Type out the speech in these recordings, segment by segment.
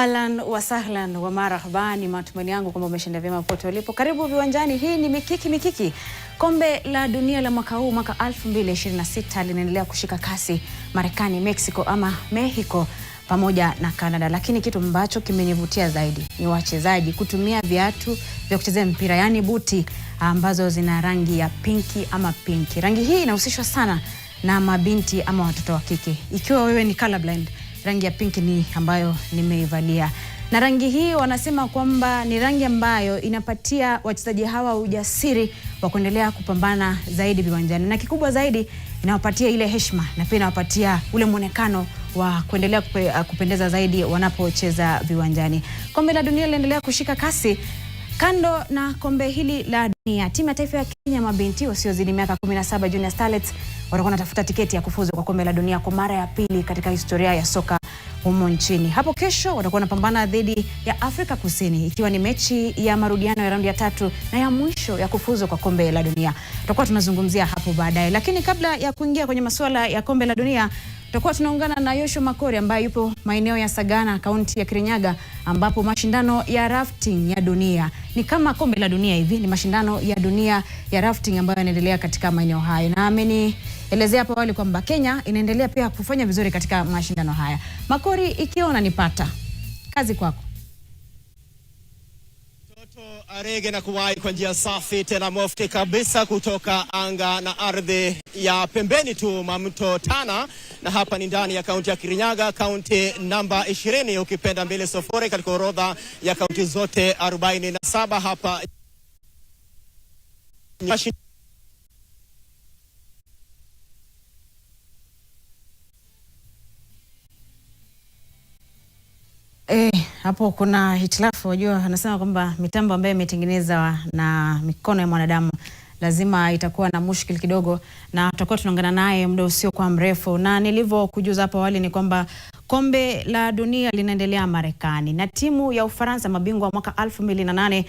Alan wa sahlan wa marhaba, ni matumaini yangu kwamba umeshinda vyema popote ulipo. Karibu viwanjani. Hii ni Mikiki. Kombe la dunia la mwaka huu, mwaka 2026 linaendelea kushika kasi Marekani, Mexico ama Mexico pamoja na Canada. Lakini kitu ambacho kimenivutia zaidi ni wachezaji kutumia viatu vya kuchezea mpira, yani buti ambazo zina rangi ya pinki ama pinki. Rangi hii inahusishwa sana na mabinti ama watoto wa kike. Ikiwa wewe ni colorblind, rangi ya pinki ni ambayo nimeivalia. Na rangi hii wanasema kwamba ni rangi ambayo inapatia wachezaji hawa ujasiri wa kuendelea kupambana zaidi viwanjani. Na kikubwa zaidi, inawapatia ile heshima na pia inawapatia ule muonekano wa kuendelea kupendeza zaidi wanapocheza viwanjani. Kombe la dunia linaendelea kushika kasi. Kando na kombe hili la dunia, timu ya taifa ya Kenya mabinti wasiozidi miaka 17 Junior Starlets watakuwa wanatafuta tiketi ya kufuzu kwa kombe la dunia kwa mara ya pili katika historia ya soka humo nchini. Hapo kesho watakuwa wanapambana dhidi ya Afrika Kusini, ikiwa ni mechi ya marudiano ya raundi ya 3 na ya mwisho ya kufuzu kwa kombe la dunia. Tutakuwa tunazungumzia hapo baadaye, lakini kabla ya kuingia kwenye masuala ya kombe la dunia, tutakuwa tunaungana na Yoshua Makori ambaye yupo maeneo ya Sagana, kaunti ya Kirinyaga, ambapo mashindano ya rafting ya dunia ni kama kombe la dunia hivi, ni mashindano ya dunia ya rafting ambayo yanaendelea katika maeneo hayo. Na amenielezea hapo awali kwamba Kenya inaendelea pia kufanya vizuri katika mashindano haya. Makori, ikiwa unanipata, kazi kwako. Arege na kuwai kwa njia safi tena mufti kabisa kutoka anga na ardhi ya pembeni tu mwa mto Tana, na hapa ni ndani ya kaunti ya Kirinyaga, kaunti namba 20 ukipenda 20 katika orodha ya kaunti zote 47 hapa. Hapo kuna hitilafu. Wajua, anasema kwamba mitambo ambayo imetengenezwa na mikono ya mwanadamu lazima itakuwa na mushkil kidogo, na tutakuwa tunaungana naye muda usio kwa mrefu. Na nilivyokujuza hapo awali ni kwamba kombe la dunia linaendelea Marekani, na timu ya Ufaransa, mabingwa mwaka 2008,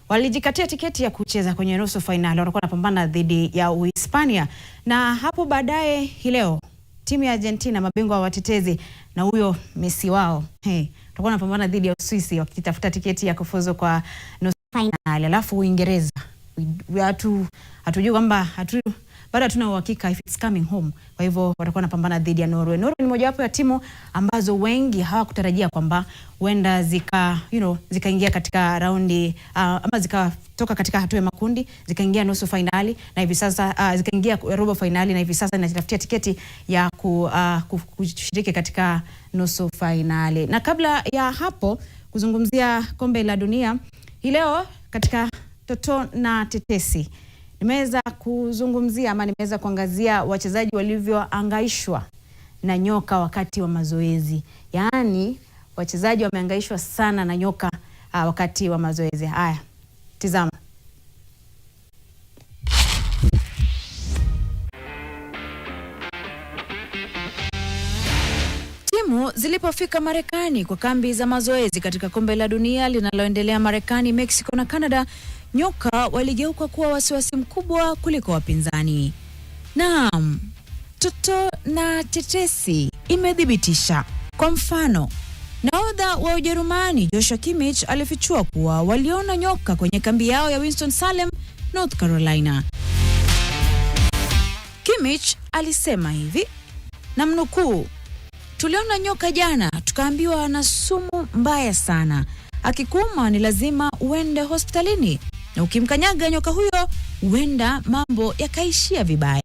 walijikatia tiketi ya kucheza kwenye nusu finali. Watakuwa wanapambana dhidi ya Uhispania. Na hapo baadaye hii leo timu ya Argentina, mabingwa watetezi, na huyo Messi wao, tutakuwa tunapambana dhidi ya Uswisi wakitafuta tiketi ya kufuzu kwa nusu finali. Alafu Uingereza, hatujui kwamba bado hatuna uhakika if it's coming home. Kwa hivyo watakuwa wanapambana dhidi ya Norway. Norway ni mojawapo ya timu ambazo wengi hawakutarajia kwamba huenda zikaingia katika raundi ama zikatoka katika hatua ya makundi zikaingia nusu finali, na hivi sasa zikaingia robo finali, na hivi sasa inatafutia tiketi ya kushiriki katika nusu finali. Na kabla ya hapo kuzungumzia kombe la dunia hii leo katika Toto na Tetesi, nimeweza kuzungumzia ama nimeweza kuangazia wachezaji walivyoangaishwa na nyoka wakati wa mazoezi. Yaani wachezaji wameangaishwa sana na nyoka wakati wa mazoezi. Haya, tizama. Timu zilipofika Marekani kwa kambi za mazoezi katika kombe la dunia linaloendelea Marekani, Mexico na Canada, nyoka waligeuka kuwa wasiwasi mkubwa kuliko wapinzani. Naam, Toto na Tetesi imedhibitisha. Kwa mfano, nahodha wa Ujerumani Joshua Kimmich alifichua kuwa waliona nyoka kwenye kambi yao ya Winston-Salem, North Carolina. Kimmich alisema hivi, namnukuu, "Tuliona nyoka jana, tukaambiwa ana sumu mbaya sana. Akikuuma ni lazima uende hospitalini, na ukimkanyaga nyoka huyo huenda mambo yakaishia vibaya."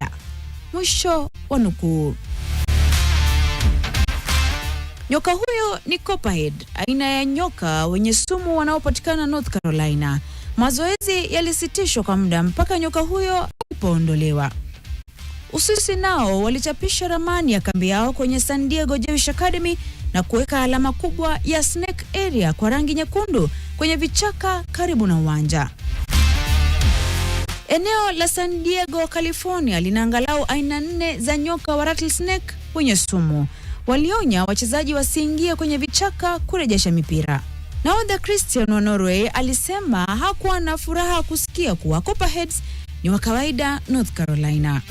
Mwisho wa nukuu. Nyoka huyo ni Copperhead, aina ya nyoka wenye sumu wanaopatikana North Carolina. Mazoezi yalisitishwa kwa muda mpaka nyoka huyo alipoondolewa. Uswisi nao walichapisha ramani ya kambi yao kwenye San Diego Jewish Academy na kuweka alama kubwa ya Snake Area kwa rangi nyekundu kwenye vichaka karibu na uwanja. Eneo la San Diego, California lina angalau aina 4 za nyoka wa rattlesnake wenye sumu. Walionya wachezaji wasiingie kwenye vichaka kurejesha mipira. Nahodha Christian wa Norway alisema hakuwa na furaha kusikia kuwa Copperheads ni wa kawaida North Carolina.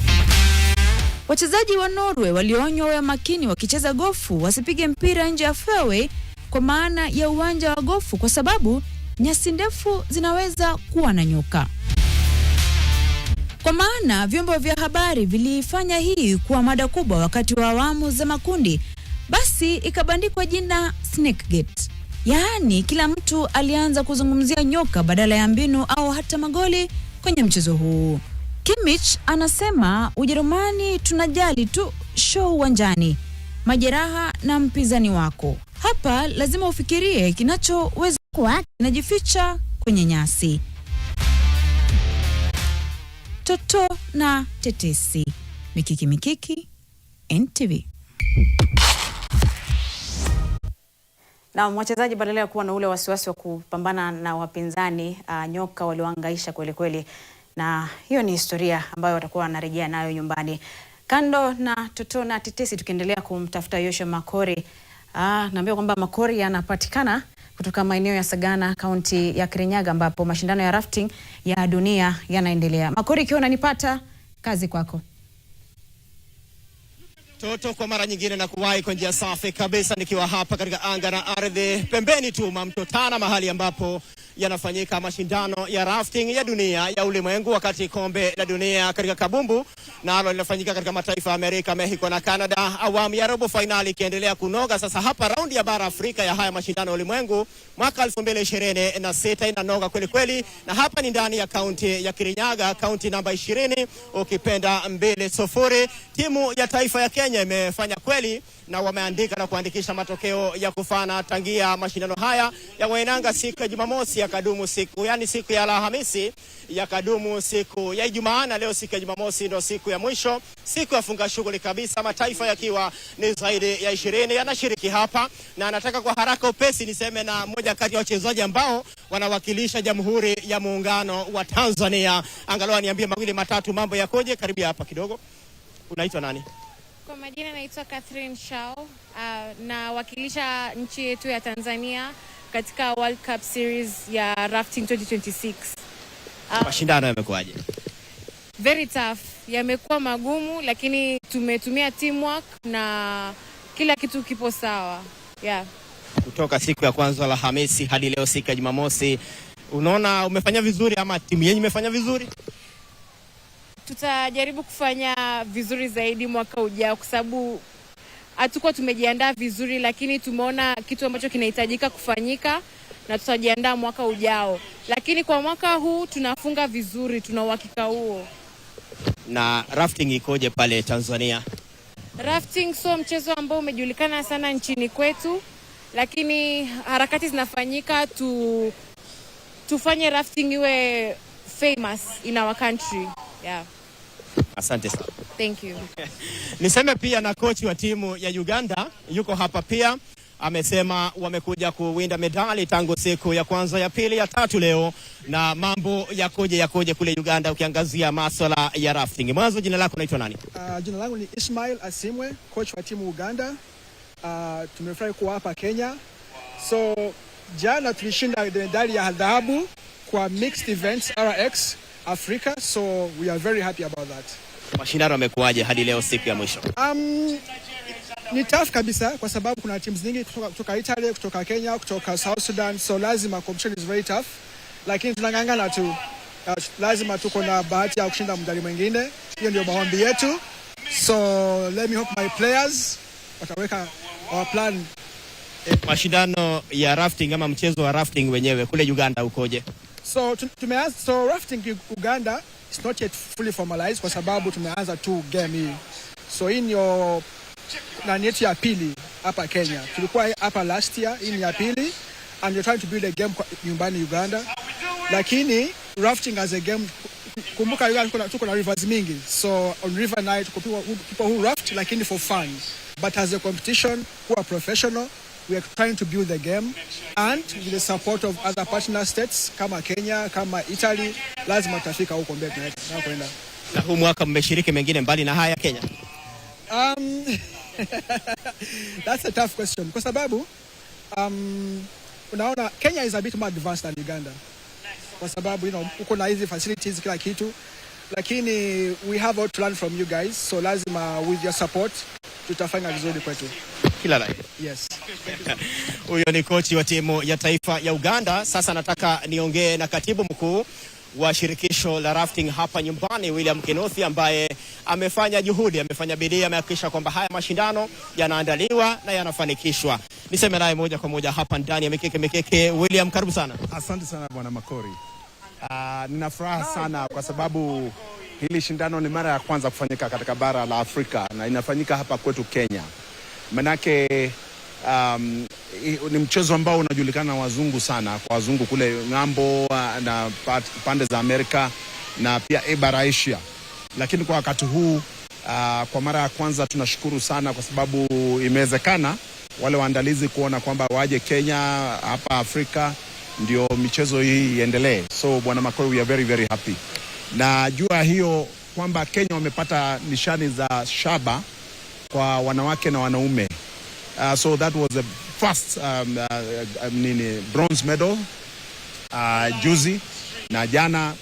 Wachezaji wa Norway walionywa wawe makini wakicheza gofu wasipige mpira nje ya fairway kwa maana ya uwanja wa gofu, kwa sababu nyasi ndefu zinaweza kuwa na nyoka. Kwa maana vyombo vya habari vilifanya hii kuwa mada kubwa wakati wa awamu za makundi, basi ikabandikwa jina Snakegate. Yaani kila mtu alianza kuzungumzia nyoka badala ya mbinu au hata magoli kwenye mchezo huu. Kimmich anasema Ujerumani tunajali tu show uwanjani, majeraha na mpinzani wako. Hapa lazima ufikirie kinachoweza kuwa kinajificha kwenye nyasi. Toto na tetesi. Mikiki, NTV. Na wachezaji badala ya kuwa na ule wasiwasi wa kupambana na wapinzani, nyoka waliohangaisha kweli kweli, na hiyo ni historia ambayo watakuwa wanarejea nayo nyumbani. Kando na Toto na tetesi, tukiendelea kumtafuta Joshua Makori. Naambia kwamba Makori anapatikana kutoka maeneo ya Sagana, kaunti ya Kirinyaga, ambapo mashindano ya rafting ya dunia yanaendelea. Makori, ikiwa unanipata, kazi kwako. Toto, kwa mara nyingine na kuwahi kwa njia safi kabisa, nikiwa hapa katika anga na ardhi pembeni tu mwa mto Tana, mahali ambapo yanafanyika mashindano ya rafting ya dunia ya ulimwengu, wakati kombe la dunia katika kabumbu nalo linafanyika katika mataifa ya Amerika, Mexico na Canada, awamu ya robo finali ikiendelea kunoga. Sasa hapa raundi ya bara Afrika ya haya mashindano ya ulimwengu mwaka 2026 inanoga kweli kweli, na hapa ni ndani ya kaunti ya Kirinyaga, kaunti namba 20 ukipenda 2-0. Timu ya taifa ya Kenya imefanya kweli na wameandika na kuandikisha matokeo ya kufana tangia mashindano haya ya wainanga siku ya Jumamosi ya kadumu siku ya Alhamisi ya kadumu siku ya Ijumaa, na leo siku ya Jumamosi ndio siku ya mwisho, siku ya funga shughuli kabisa, mataifa yakiwa ni zaidi ya 20 yanashiriki hapa. Na nataka kwa haraka upesi niseme na mmoja kati ya wachezaji ambao wanawakilisha Jamhuri ya Muungano wa Tanzania, angalau niambie mawili matatu, mambo yakoje? Karibia hapa kidogo. Unaitwa nani? Kwa majina naitwa Catherine Shao, na wakilisha nchi yetu ya Tanzania katika World Cup Series ya Rafting 2026. Mashindano yamekuaje? Very tough. Yamekuwa magumu, lakini tumetumia teamwork na kila kitu kipo sawa. Yeah. Kutoka siku ya kwanza Alhamisi hadi leo siku ya Jumamosi, unaona umefanya vizuri ama timu yenu imefanya vizuri? Tutajaribu kufanya vizuri zaidi mwaka ujao, kwa sababu hatukuwa tumejiandaa vizuri, lakini tumeona kitu ambacho kinahitajika kufanyika na tutajiandaa mwaka ujao. Lakini kwa mwaka huu tunafunga vizuri, tuna uhakika huo. Na rafting ikoje pale Tanzania? Rafting so mchezo ambao umejulikana sana nchini kwetu, lakini harakati zinafanyika tufanye rafting iwe famous in our country. Yeah. Asante sana. Thank you. Niseme pia na kochi wa timu ya Uganda yuko hapa pia, amesema wamekuja kuwinda medali tangu siku ya kwanza, ya pili, ya tatu leo. Na mambo yakoje kule Uganda ukiangazia masuala ya rafting? Mwanzo, jina lako unaitwa nani? Jina langu ni Ismail Asimwe, coach wa timu Uganda. Tumefurahi kuwa hapa Kenya. So jana tulishinda medali ya dhahabu kwa mixed events RX Africa, so we are very happy about that. Mashindano yamekuaje hadi leo siku ya mwisho? Ni tough kabisa kwa sababu kuna teams nyingi kutoka Italy, kutoka Kenya, kutoka South Sudan, so lazima competition is very tough, lakini tunangangana tu. Lazima tuko na bahati ya kushinda medali mwingine. Hiyo ndio maombi yetu. So let me hope my players wataweka our plan. Mashindano ya rafting ama mchezo wa rafting wenyewe kule Uganda ukoje? So rafting Uganda is not yet fully formalized kwa sababu tumeanza tu game hii. So hii ndio nani yetu ya pili hapa Kenya. Tulikuwa hapa last year, hii ni ya pili, and we're trying to build a game nyumbani Uganda. Lakini rafting as a game, kumbuka Uganda tuko na rivers mingi. So on river night people who raft lakini for fun. But as a competition, who are professional, we are trying to build the game, and with the support of other partner states kama Kenya, kama Italy, lazima tutafika huko mbele tunakwenda. Na huu mwaka mmeshiriki mengine mbali na haya Kenya? That's a tough question kwa sababu unaona Kenya is a bit more advanced than Uganda kwa sababu uko na hizi facilities kila kitu, lakini we have all to learn from you guys, so lazima with your support tutafanya vizuri kwetu. Kila la heri. Yes. Huyo ni kochi wa timu ya taifa ya Uganda. Sasa nataka niongee na katibu mkuu wa shirikisho la rafting hapa nyumbani, William Kinuthia, ambaye amefanya juhudi, amefanya bidii, amehakikisha kwamba haya mashindano yanaandaliwa na yanafanikishwa. Niseme naye moja kwa moja hapa ndani ya Mikeke. William, karibu sana. Asante sana Bwana Makori. Nina furaha sana kwa sababu hili shindano ni mara ya kwanza kufanyika katika bara la Afrika na inafanyika hapa kwetu Kenya. Manake ni mchezo ambao unajulikana na wazungu sana, kwa wazungu kule ng'ambo na pande za Amerika na pia bara Asia. Lakini kwa wakati huu kwa mara ya kwanza tunashukuru sana kwa sababu imewezekana wale waandalizi kuona kwamba waje Kenya hapa Afrika ndio michezo hii iendelee. So Bwana Makori, we are very very happy. Na jua hiyo kwamba Kenya wamepata nishani za shaba kwa wanawake na wanaume. So that was the first bronze medal juzi na jana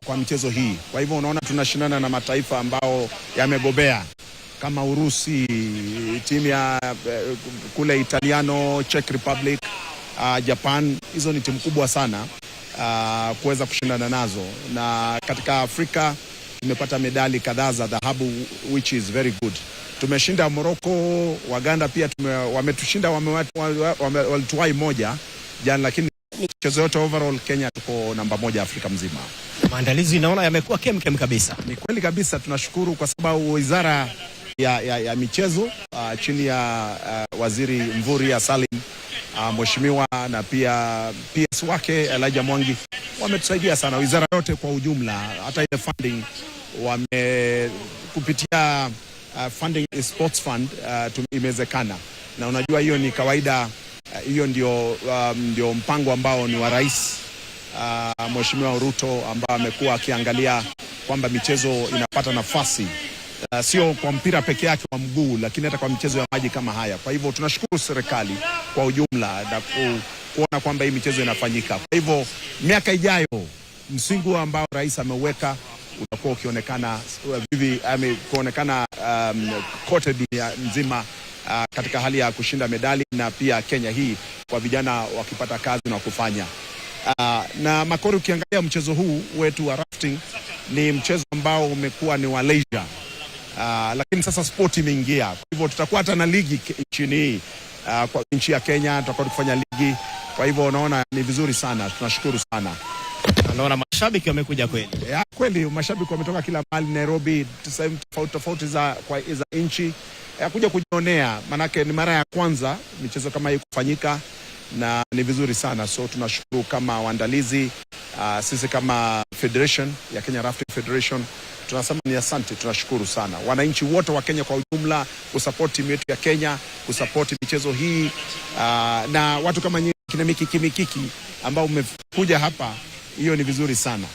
kwa michezo hii. Kwa hivyo unaona tunashindana na mataifa ambao yamegobea kama Urusi, timu ya kule Italiano, Czech Republic, Japan. Hizo ni timu kubwa sana kuweza kushindana nazo, na katika Afrika tumepata medali kadhaa za dhahabu, which is very good. Tumeshinda Morocco, Waganda pia wametushinda, walituwai moja jana, lakini michezo yote overall Kenya tuko namba 1 Afrika mzima. Maandalizi naona yamekuwa kemkem kabisa. Ni kweli kabisa, tunashukuru kwa sababu wizara ya michezo chini ya waziri Mvurya Salim, mheshimiwa, na pia PS wake Elijah Mwangi wametusaidia sana, wizara yote kwa ujumla. Hata ile funding kupitia funding sports fund imewezekana, na unajua hiyo ni kawaida. Hiyo ndio mpango ambao ni wa rais Mheshimiwa Ruto, ambao amekuwa akiangalia kwamba michezo inapata nafasi, sio kwa mpira peke yake wa mguu, lakini hata kwa michezo ya maji kama haya. Kwa hivyo tunashukuru serikali kwa ujumla na kuona kwamba hii michezo inafanyika. Kwa hivyo miaka ijayo msingi ambao rais ameweka utakuwa ukionekana kuonekana kote dunia nzima katika hali ya kushinda medali, na pia Kenya hii kwa vijana wakipata kazi na kufanya. Na Makori, ukiangalia mchezo huu wetu wa rafting ni mchezo ambao umekuwa ni wa leisure, lakini sasa sport imeingia. Kwa hivyo tutakuwa hata na ligi nchini hii, kwa nchi ya Kenya tutakuwa tukifanya ligi. Kwa hivyo unaona ni vizuri sana, tunashukuru sana. Naona mashabiki wamekuja kweli. Kweli mashabiki wametoka kila mahali, Nairobi, sehemu tofauti za nchi kuja kujionea, manake ni mara ya kwanza michezo kama hii kufanyika, na ni vizuri sana. So tunashukuru kama waandalizi, sisi kama Federation ya Kenya Rafting Federation tunasema ni asante, tunashukuru sana wananchi wote wa Kenya kwa ujumla kusupport timu yetu ya Kenya, kusupport michezo hii, na watu kama nyinyi kina Mikiki ambao umekuja hapa, hiyo ni vizuri sana.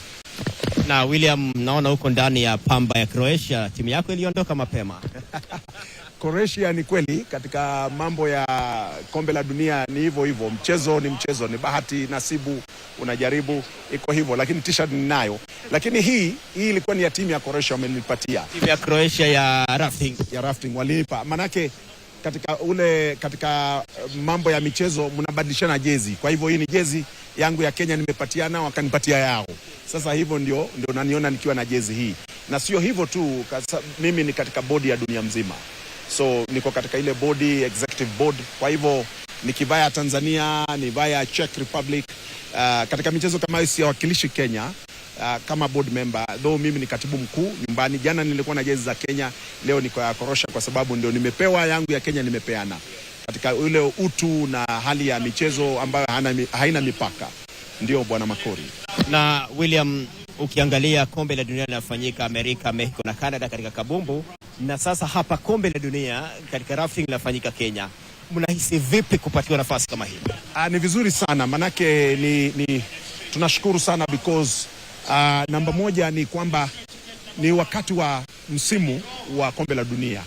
Na William, naona huko ndani ya pamba ya Croatia, timu yako iliondoka mapema. Croatia ni kweli, katika mambo ya kombe la dunia ni hivyo. Mchezo ni mchezo, ni bahati nasibu, unajaribu, iko hivyo, lakini t-shirt ninayo. Lakini hii ilikuwa ni ya timu ya Croatia, wamenipatia. Timu ya Croatia ya rafting walinipa. Manake katika mambo ya michezo mnabadilishana jezi. Kwa hivyo hii ni jezi yangu ya Kenya nimepatiana, wakanipatia yao. Sasa hivyo ndio naniona nikiwa na jezi hii. Na sio hivyo tu, mimi ni katika bodi ya dunia mzima. So niko katika ile body, executive board. Kwa hivyo nikivaya Tanzania, nivaya Czech Republic, katika michezo kama hii siwakilishi Kenya kama board member, though mimi ni katibu mkuu nyumbani. Jana nilikuwa na jezi za Kenya, leo niko ya Croatia kwa sababu ndio nimepewa yangu ya Kenya, nimepeana katika ule utu na hali ya michezo ambayo haina mipaka. Ndio Bwana Makori. Na William, ukiangalia kombe la dunia linafanyika Amerika, Mexico na Canada katika kabumbu, na sasa hapa kombe la dunia katika rafting linafanyika Kenya. Mnahisi vipi kupatiwa nafasi kama hii? Ni vizuri sana, manake tunashukuru sana because namba moja ni kwamba ni wakati wa msimu wa kombe la dunia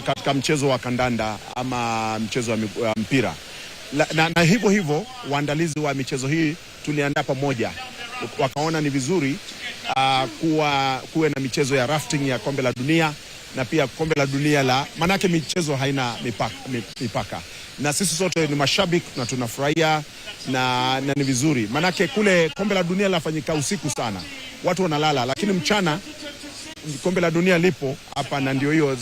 katika mchezo wa kandanda ama mchezo wa mpira. Na hivyo waandalizi wa michezo hii tuliandaa pamoja, wakaona ni vizuri kuwe na michezo ya rafting ya kombe la dunia, na pia kombe la dunia manake michezo haina mipaka. Na sisi sote ni mashabiki na tunafurahia na ni vizuri. Manake kule kombe la dunia lafanyika usiku sana, watu wanalala, lakini mchana kombe la dunia lipo hapa, na ndio hiyo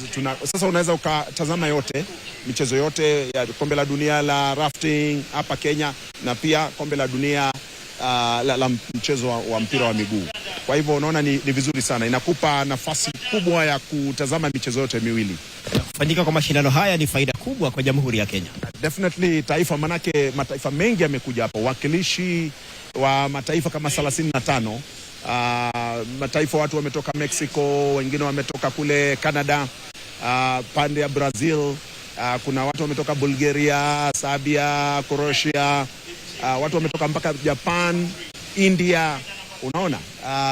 sasa unaweza ukatazama yote michezo yote ya kombe la dunia la rafting hapa Kenya, na pia kombe la dunia la mchezo wa mpira wa miguu. Kwa hivyo unaona ni vizuri sana, inakupa nafasi kubwa ya kutazama michezo yote miwili. Kufanyika kwa mashindano haya ni faida kubwa kwa Jamhuri ya Kenya. Definitely taifa, manake mataifa mengi yamekuja hapa, wakilishi wa mataifa kama 35. Mataifa, watu wametoka Mexico, wengine wametoka kule Canada, pande ya Brazil, kuna watu wametoka Bulgaria, Serbia, Croatia, watu wametoka mpaka Japan, India, unaona,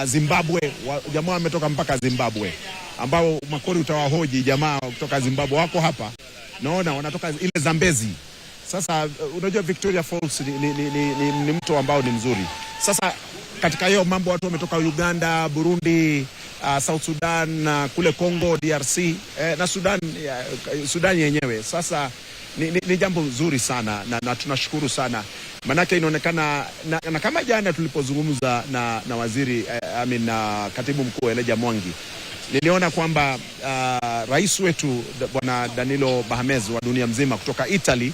Zimbabwe, jamaa wametoka mpaka Zimbabwe, ambao Makori utawahoji jamaa kutoka Zimbabwe wako hapa, naona wanatoka ile Zambezi. Sasa unajua Victoria Falls ni mto ambao ni mzuri. Sasa katika hiyo mambo watu wametoka Uganda, Burundi, South Sudan, kule Congo DRC, na Sudan yenyewe. Sasa ni jambo nzuri sana na tunashukuru sana. Manake inaonekana na kama jana tulipozungumza na waziri katibu mkuu Elijah Mwangi, niliona kwamba rais wetu bwana Danilo Bahamez wa dunia mzima kutoka Italy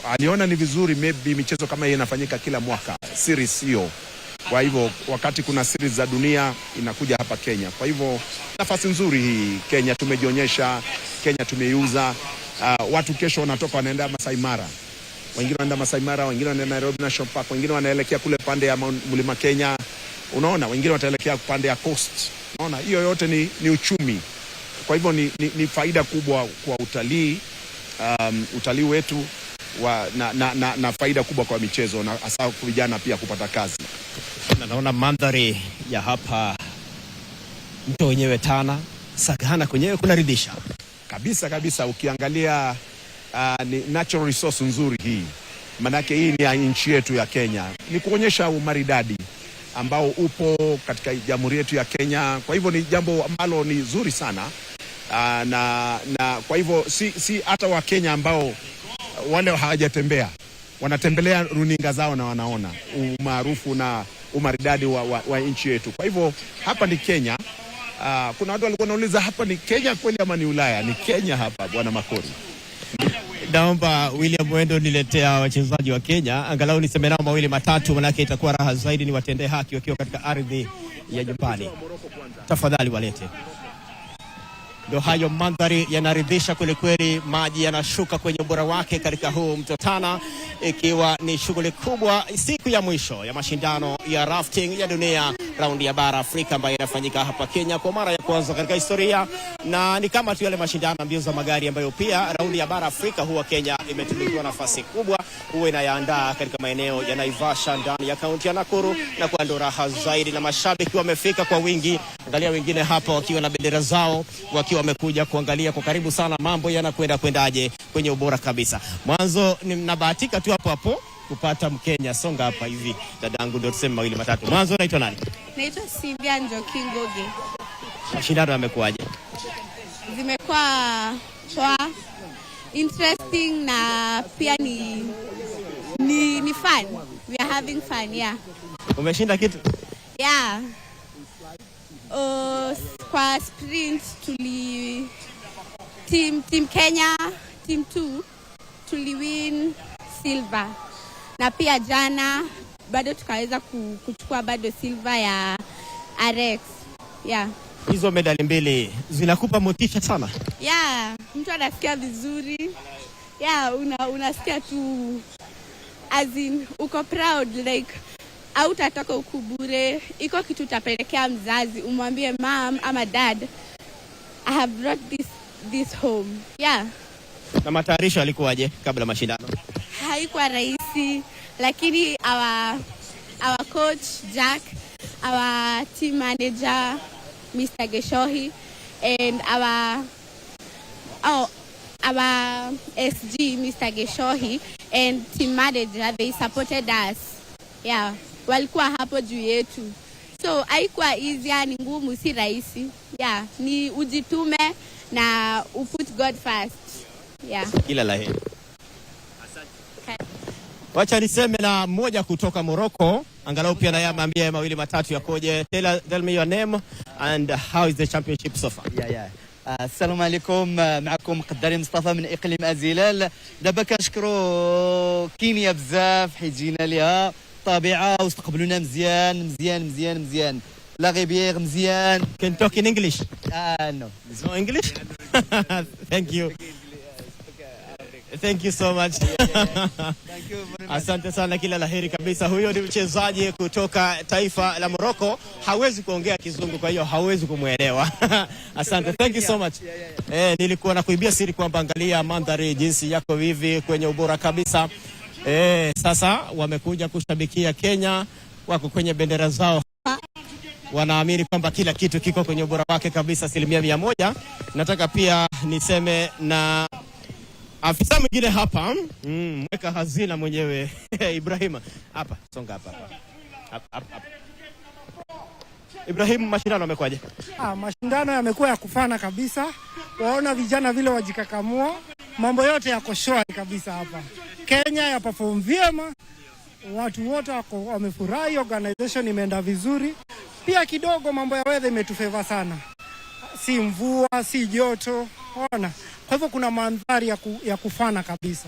aliona ni vizuri maybe michezo kama hii inafanyika kila mwaka, series hiyo. Kwa hivyo wakati kuna series za dunia inakuja hapa Kenya. Kwa hivyo nafasi nzuri hii Kenya, tumejionyesha, Kenya tumeiuza. Watu kesho wanatoka wanaenda Masai Mara. Wengine wanaenda Masai Mara, wengine wanaenda Nairobi National Park, wengine wanaelekea kule pande ya Mlima Kenya. Unaona, wengine wataelekea pande ya Coast. Unaona, hiyo yote ni uchumi. Kwa hivyo ni faida kubwa kwa utalii, utalii wetu na faida kubwa kwa michezo, na hasa kwa vijana pia kupata kazi. Naona mandhari ya hapa mto wenyewe Tana, Sagana kwenyewe kunaridhisha. Kabisa, ukiangalia ni natural resource nzuri hii. Manake hii ni ya nchi yetu ya Kenya. Ni kuonyesha umaridadi ambao upo katika jamhuri yetu ya Kenya. Kwa hivyo ni jambo ambalo ni zuri sana. Na kwa hivyo si hata wa Kenya ambao wale hawajatembea wanatembelea runinga zao na wanaona umaarufu na umaridadi wa nchi yetu. Kwa hivyo hapa ni Kenya. Kuna watu walikuwa wanauliza hapa ni Kenya kweli ama ni Ulaya? Ni Kenya hapa, bwana Makori. Naomba William Wendo niletea wachezaji wa Kenya, angalau niseme nao mawili matatu, manake itakuwa raha zaidi ni watendee haki wakiwa katika ardhi ya nyumbani. Tafadhali walete. Ndio hayo mandhari yanaridhisha kweli kweli, maji yanashuka kwenye ubora wake katika huu mto Tana, ikiwa ni shughuli kubwa, siku ya mwisho ya mashindano ya rafting ya dunia raundi ya bara Afrika ambayo inafanyika hapa Kenya kwa mara ya kwanza katika historia. Na ni kama tu yale mashindano mbio za magari ambayo pia raundi ya bara Afrika huwa Kenya imetumikiwa nafasi kubwa, huwa inayaandaa katika maeneo ya Naivasha ndani ya kaunti ya Nakuru, na kwa ndo raha zaidi na mashabiki wamefika kwa wingi. Angalia wengine hapa wakiwa na bendera zao, wakiwa wamekuja kuangalia kwa karibu sana mambo yanakwendaje kwenye ubora kabisa. Mwanzo ninabahatika tu hapo kupata Mkenya. Songa hapa hivi dadangu, ndio tuseme mawili matatu. Mwanzo unaitwa nani? Naitwa Sylvia Njoki Ngoge. Mashindano yamekuaje? Zimekuwa poa, interesting, na pia ni fun. We are having fun, yeah. Umeshinda kitu? Yeah. Kwa sprint team Kenya, team 2 tuliwin silver. Na pia jana bado tukaweza kuchukua bado silver ya RX. Yeah. Hizo medali mbili zinakupa motisha sana? Yeah, mtu anasikia vizuri. Yeah, unasikia tu as in uko proud, like hautataka ukubure. Iko kitu utapelekea mzazi, umwambie mom ama dad, I have brought this home. Yeah. Na matayarisho yalikuwaje kabla mashindano? Haikuwa rahisi, lakini our coach Jack, our team manager Mr. Geshohi, and our SG Mr. Geshohi and team manager, they supported us. Yeah, walikuwa hapo juu yetu. So haikuwa easy, ni ngumu, si rahisi. Yeah, ni ujitume na put God first. Yeah. Kila la heri. Wacha niseme na mmoja kutoka Morocco, angalau pia na yeye aambie mawili matatu yakoje. Tell me your name and how is the championship so far? السلام عليكم. معكم قداري مصطفى من اقليم ازيلال. دابا كنشكروا كينيا بزاف حيت جينا ليها طبيعه واستقبلونا مزيان مزيان مزيان مزيان. لا غيبير مزيان. Can talk in English? No. No English? Thank you. Thank you so much. Thank you very much. Asante sana, kila laheri kabisa. Huyo ni mchezaji kutoka taifa la Morocco. Hawezi kuongea Kizungu, kwa hiyo hawezi kumuelewa. Asante. Thank you so much. Nilikuwa na kuibia siri kwamba angalia mandhari jinsi yako hivi kwenye ubora kabisa. Sasa wamekuja kushabikia Kenya, wako kwenye bendera zao. Wanaamini kwamba kila kitu kiko kwenye ubora wake kabisa 100%. Nataka pia niseme na afisa mwingine hapa, mweka hazina mwenyewe Ibrahim. Hapa, songa hapa. Hapa. Ibrahim, mashindano yamekwaje? Mashindano yamekuwa ya kufana kabisa. Waona vijana vile wajikakamua. Mambo yote yako shwari kabisa hapa. Kenya ya perform vyema. Watu wote wako wamefurahi, organization imeenda vizuri. Pia kidogo mambo ya weather imetufavor sana. Si mvua, si joto. Ona. Kwa hivyo kuna mandhari ya kufana kabisa.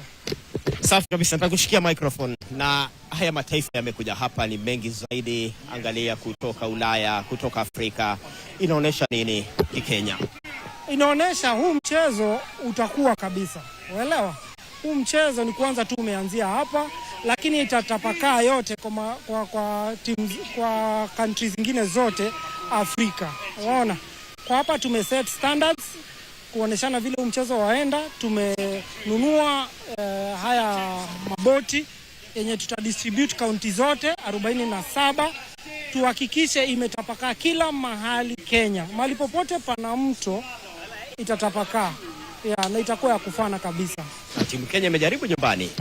Safi kabisa, nataka kushikia microphone. Na haya mataifa yamekuja hapa ni mengi zaidi, angalia kutoka Ulaya, kutoka Afrika. Inaonesha nini Kenya? Inaonesha huu mchezo utakuwa kabisa. Uelewa? Huu mchezo ni kwanza tu umeanzia hapa, lakini itatapakaa yote kwa teams, kwa countries zingine zote Afrika. Unaona? Kwa hapa tumeset standards kuoneshana vile mchezo waenda. Tumenunua haya maboti yenye tutadistribute kaunti zote 47, tuhakikishe imetapakaa kila mahali Kenya. Mahali popote pana mto itatapakaa. Na itakuwa ya kufana kabisa. Timu Kenya imejaribu nyumbani.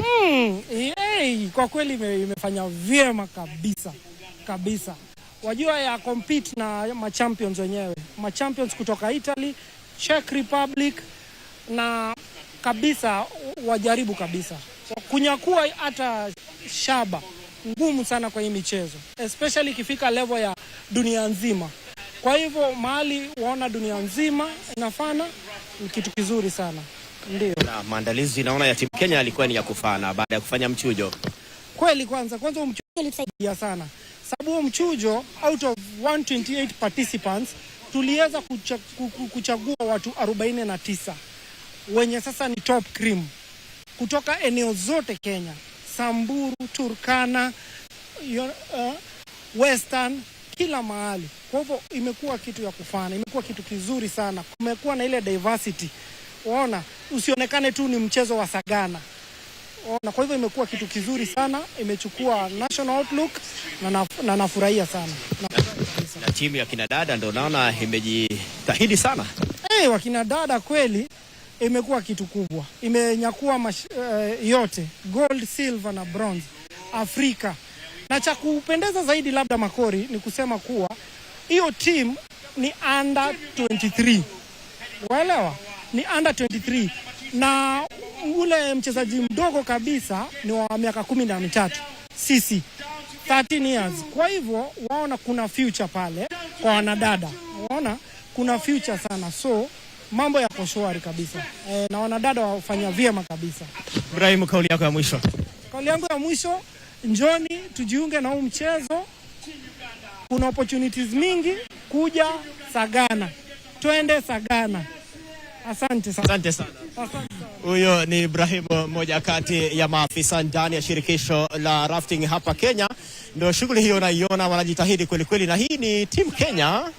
Kwa kweli imefanya vyema kabisa. Kabisa. Wajua ya compete na machampions wenyewe. Machampions kutoka Italy, Czech Republic, na kabisa wajaribu kabisa. Kunyakua hata shaba ngumu sana kwa hii michezo, especially ikifika level ya dunia nzima. Kwa hivyo mahali waona dunia nzima inafana ni kitu kizuri sana. Ndio. Na maandalizi naona ya timu Kenya alikuwa ni ya kufana baada ya kufanya mchujo. Kweli kwanza mchujo ulisaidia sana. Sababu mchujo out of 128 participants tuliweza kuchagua watu 49 wenye sasa ni top cream kutoka eneo zote Kenya, Samburu, Turkana, Western, kila mahali. Kwa hivyo imekuwa kitu ya kufana, imekuwa kitu kizuri sana. Kumekuwa na ile diversity. Unaona, usionekane tu ni mchezo wa Sagana. Unaona, kwa hivyo imekuwa kitu kizuri sana, imechukua national outlook na nafurahia sana. Na timu ya kinadada ndio naona imejitahidi sana. Wakina dada kweli imekuwa kitu kubwa. Imenyakua yote, gold, silver na bronze Afrika. Na cha kupendeza zaidi labda Makori ni kusema kuwa hiyo team ni under 23. Waelewa? Ni under 23. Na ule mchezaji mdogo kabisa ni wa miaka 13. Sisi 13 years. Kwa hivyo waona kuna future pale kwa wanadada. Waona kuna future sana. So mambo yako shwari kabisa. Na wanadada wafanya vyema kabisa. Ibrahim, kauli yako ya mwisho. Kauli yangu ya mwisho, njoni tujiunge na huu mchezo. Kuna opportunities mingi, kuja Sagana. Twende Sagana. Asante sana. Asante sana. Huyo ni Ibrahim, mmoja kati ya maafisa ndani ya shirikisho la rafting hapa Kenya. Ndio shughuli hiyo unaiona, wanajitahidi kweli kweli, na hii ni timu Kenya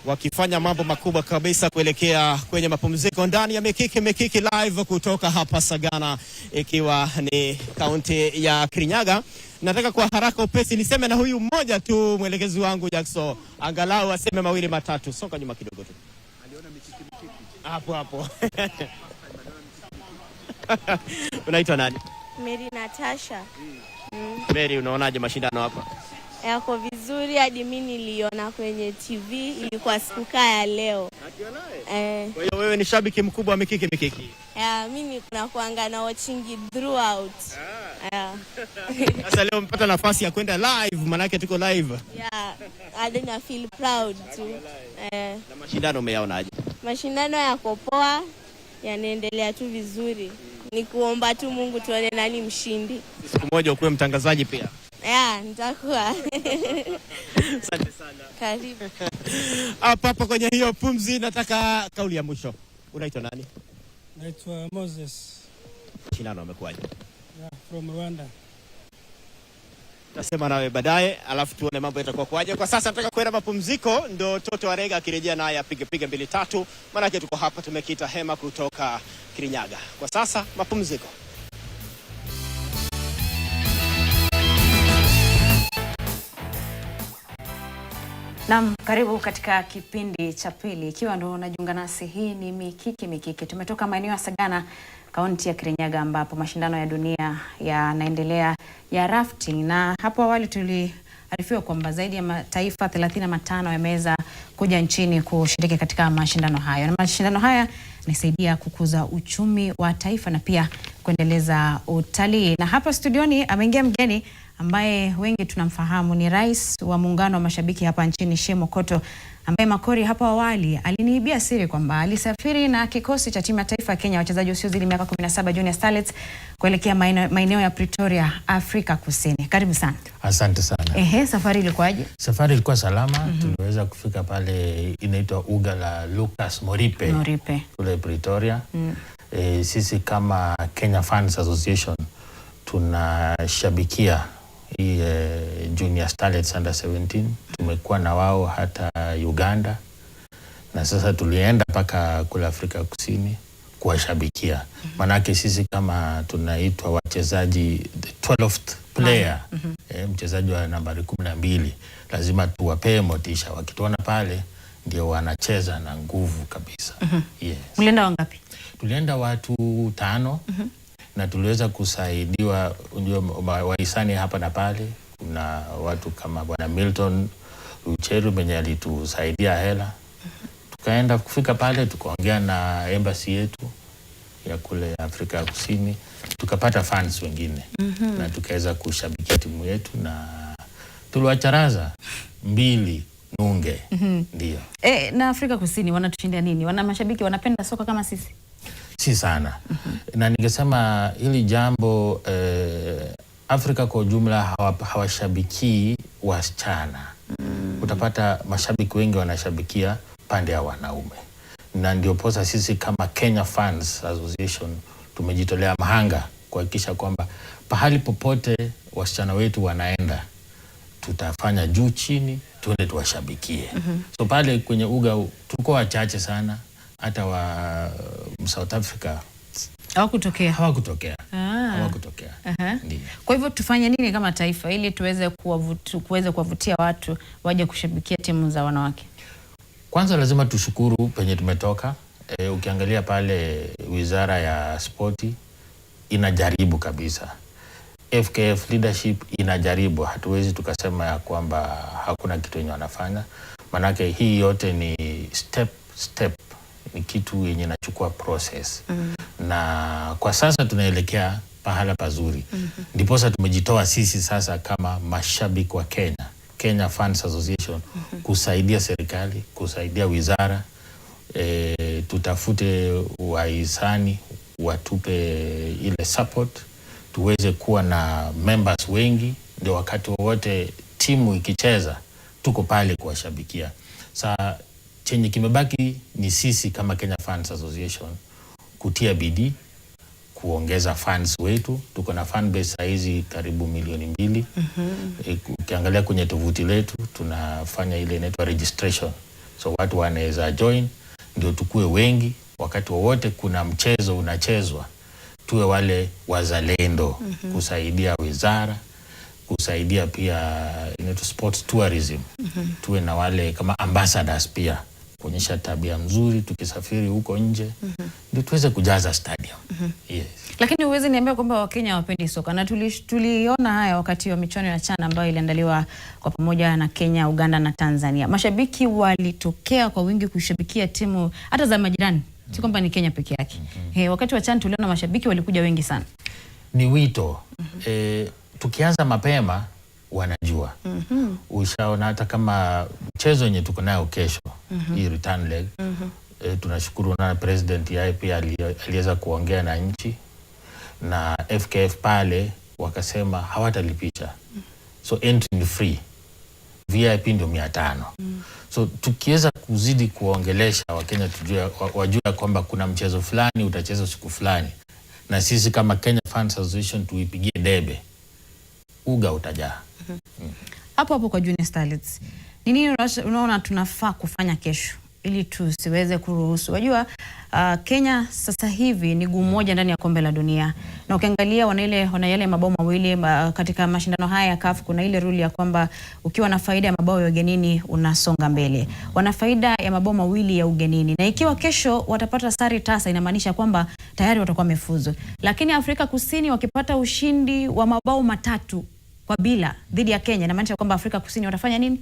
wakifanya mambo makubwa kabisa kuelekea kwenye mapumziko ndani ya Mikiki live kutoka hapa Sagana, ikiwa ni kaunti ya Kirinyaga. Nataka kwa haraka upesi niseme na huyu mmoja tu, mwelekezi wangu Jackson, angalau aseme mawili matatu. Songa nyuma kidogo tu. Aliona Mikiki. Hapo. Unaitwa nani? Mary Natasha. Mary, unaonaje mashindano hapa? Yako vizuri, hadi mimi niliona kwenye TV, ilikuwa siku ya leo. Kwa hiyo wewe ni shabiki mkubwa wa mikiki? Mimi nakuanga na watching throughout. Sasa leo mpata nafasi ya kwenda live, manake tuko live. I feel proud too. Na mashindano umeyaonaje? Mashindano yako poa, yanaendelea tu vizuri. Ni kuomba tu Mungu tuone nani mshindi. Siku moja ukuwe mtangazaji pia. Nitakuwa. Asante sana. Karibu. Hapa kwenye hiyo pumzi nataka kauli ya mwisho. Unaitwa nani? Naitwa Moses. Mashindano yamekuaje? From Rwanda. Tasema nawe baadaye, alafu tuone mambo yatakuwa kwaje. Kwa sasa nataka kwenda mapumziko, ndo Toto Warega akirejea naye apige 2-3, maana tuko hapa tumekita hema kutoka Kirinyaga. Kwa sasa mapumziko. Naam, karibu katika kipindi cha pili. Ikiwa ndo unajiunga nasi, hii ni Mikiki. Tumetoka maeneo ya Sagana, kaunti ya Kirinyaga, ambapo mashindano ya dunia yanaendelea ya rafting, na hapo awali tuliarifiwa kwamba zaidi ya mataifa 35 yameweza kuja nchini kushiriki katika mashindano hayo. Na mashindano haya yanasaidia kukuza uchumi wa taifa na pia kuendeleza utalii. Na hapa studioni ameingia mgeni ambaye wengi tunamfahamu, ni rais wa muungano wa mashabiki hapa nchini, Shemo Koto, ambaye Makori hapo awali aliniibia siri kwamba alisafiri na kikosi cha timu ya taifa ya Kenya wachezaji wasiozidi miaka 17 Junior Starlets kuelekea maeneo ya Pretoria, Afrika Kusini. Karibu sana. Asante sana. Safari ilikuwaje? Safari ilikuwa salama. Tuliweza kufika pale inaitwa uga la Lucas Moripe kule Pretoria. Sisi kama Kenya Fans Association tunashabikia hii Junior Starlets under 17. Tumekuwa na wao hata Uganda, na sasa tulienda paka kule Afrika Kusini kuwashabikia. Manake sisi kama tunaitwa wachezaji the 12th player, mchezaji wa nambari 12, lazima tuwapee motisha. Wakituona pale ndio wanacheza na nguvu kabisa. Yes. Mlienda wangapi? Tulienda watu 5. Na tuliweza kusaidiwa wahisani hapa na pale. Kuna watu kama Bwana Milton Lucheru mwenye alitusaidia hela. Tukaenda kufika pale, tukaongea na embassy yetu ya kule Afrika Kusini, tukapata fans wengine. Na tukaweza kushabikia timu yetu na tuliwacharaza 2-0. Ndio. Na Afrika Kusini wanatushindia nini? Wana mashabiki wanapenda soka kama sisi? Si sana. Na ningesema hili jambo Afrika kwa ujumla hawashabiki wasichana. Utapata mashabiki wengi wanashabikia pande ya wanaume. Na ndio posa sisi kama Kenya Fans Association tumejitolea mahanga kuhakikisha kwamba pahali popote wasichana wetu wanaenda, tutafanya juu chini tuende tuwashabikie. So pale kwenye uga tuko wachache sana. Hata wa South Africa hawakutokea. Hawakutokea. Kwa hivyo tufanye nini kama taifa ili tuweze kuwavutia watu waje kushabikia timu za wanawake? Kwanza lazima tushukuru penye tumetoka. Ukiangalia pale Wizara ya Spoti inajaribu kabisa. FKF leadership inajaribu. Hatuwezi tukasema ya kwamba hakuna kitu yenye wanafanya. Manake hii yote ni step. Ni kitu yenye nachukua process. Na kwa sasa tunaelekea pahala pazuri. Ndiposa tumejitoa sisi sasa kama mashabiki wa Kenya Fans Association kusaidia serikali, kusaidia wizara. Tutafute wahisani watupe ile support, tuweze kuwa na members wengi, ndio wakati wote timu ikicheza tuko pale kuwashabikia. Sasa chenye kimebaki ni sisi kama Kenya Fans Association kutia bidii, kuongeza fans wetu. Tuko na fan base hizi karibu 2 milioni. Ukiangalia kwenye tovuti letu tunafanya ile inaitwa registration. So watu wanaweza join, ndio tukue wengi. Wakati wowote kuna mchezo unachezwa, tuwe wale wazalendo kusaidia wizara, kusaidia pia inaitwa sports tourism. Tuwe na wale kama ambassadors pia kuonyesha tabia mzuri tukisafiri huko nje ndio tuweze kujaza stadium. Yes. Lakini uwezi niambia kwamba Wakenya hawapendi soka, na tuliona haya wakati wa michuano ya CHAN ambayo iliandaliwa kwa pamoja na Kenya, Uganda na Tanzania. Mashabiki walitokea kwa wingi kushabikia timu hata za majirani. Si kwamba ni Kenya peke yake. Wakati wa CHAN tuliona mashabiki walikuja wengi sana. Ni wito. Tukianza mapema wanajua. Ushaona hata kama mchezo yenye tuko nayo kesho, hii return leg. Tunashukuru na president ya pia aliweza kuongea na nchi na FKF pale wakasema hawatalipisha. So entry ni free. VIP ndio 500. So tukiweza kuzidi kuongelesha Wakenya wajue kwamba kuna mchezo fulani utacheza siku fulani, na sisi kama Kenya Fans Association tuipigie debe, uga utajaa. Hapo kwa Junior Starlets, ni nini unaona tunafaa kufanya kesho ili tusiweze kuruhusu? Wajua Kenya sasa hivi ni guu moja ndani ya kombe la dunia, na ukiangalia wana yale mabao mawili katika mashindano haya ya CAF. Kuna ile rule ya kwamba ukiwa na faida ya mabao ya ugenini unasonga mbele. Wana faida ya mabao mawili ya ugenini, na ikiwa kesho watapata sare tasa inamaanisha kwamba tayari watakuwa wamefuzu. Lakini Afrika Kusini wakipata ushindi wa mabao 3-0 dhidi ya Kenya, inamaanisha kwamba Afrika Kusini watafanya nini?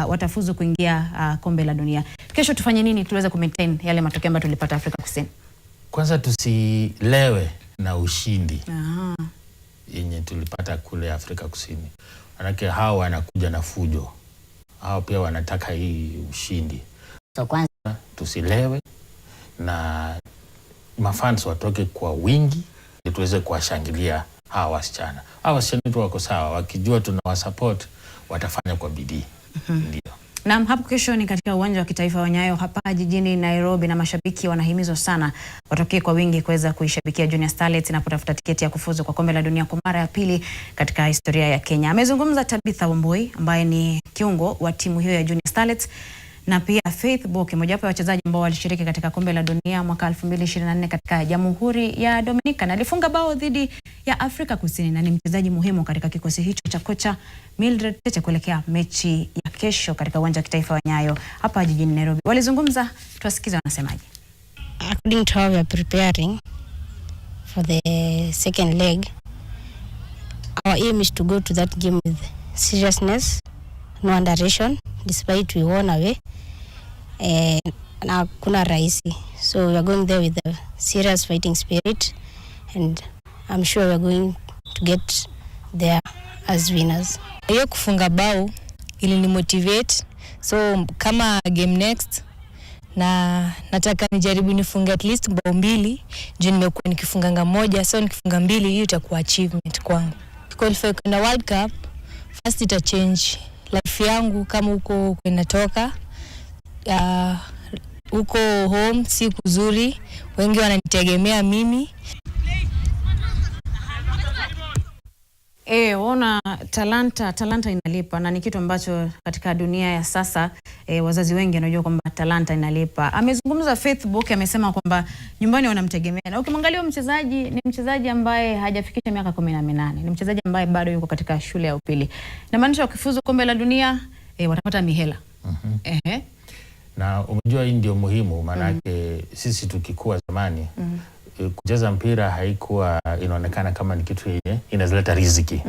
Watafuzu kuingia kombe la dunia. Kesho tufanye nini tuweze kumaintain yale matokeo ambayo tulipata Afrika Kusini? Kwanza tusilewe na ushindi yenye tulipata kule Afrika Kusini. Manake hao wanakuja na fujo. Hao pia wanataka hii ushindi. So kwanza tusilewe na mafans watoke kwa wingi ili tuweze kuwashangilia hawa wasichana. Hawa wasichana tu wako sawa, wakijua tunawasupport watafanya kwa bidii. Ndio. Na hapo kesho ni katika uwanja wa kitaifa wa Nyayo hapa jijini Nairobi, na mashabiki wanahimizwa sana watokee kwa wingi kuweza kuishabikia Junior Starlets na kutafuta tiketi ya kufuzu kwa kombe la dunia kwa mara ya pili katika historia ya Kenya. Amezungumza Tabitha Wambui ambaye ni kiungo wa timu hiyo ya Junior Starlets, na pia Faith Boke, mmoja wapo wa wachezaji ambao walishiriki katika kombe la dunia mwaka 2024 katika Jamhuri ya Dominica, na alifunga bao dhidi ya Afrika Kusini na ni mchezaji muhimu katika kikosi hicho cha kocha Mildred Tete kuelekea mechi ya kesho katika uwanja wa kitaifa wa Nyayo hapa jijini Nairobi. Walizungumza, tuwasikize wanasemaje. According to how we are preparing for the second leg, our aim is to go to that game with seriousness, no underration, despite we won away. Na kuna rahisi. So we are going there with a serious fighting spirit, and I'm sure we are going to get there as winners. Hiyo kufunga bao ili ni motivate, so kama game next na nataka nijaribu nifunge at least bao 2, juu nimekuwa nikifunganga moja, so nikifunga 2 hiyo itakuwa achievement kwangu. Qualify kwa World Cup first ita change life yangu, kama huko inatoka huko home si kuzuri, wengi wananitegemea mimi. Ona talanta inalipa, na ni kitu ambacho katika dunia ya sasa wazazi wengi wanajua kwamba talanta inalipa. Amezungumza Faith Boke, amesema kwamba nyumbani wanamtegemea, na ukimwangalia mchezaji ni mchezaji ambaye hajafikisha miaka 18, ni mchezaji ambaye bado yuko katika shule ya upili, na maanisha ukifuzu kombe la dunia watapata mihela. Na umejua hii ndio muhimu, maanake sisi tukikuwa zamani kucheza mpira haikuwa inaonekana kama ni kitu yenye inazileta riziki.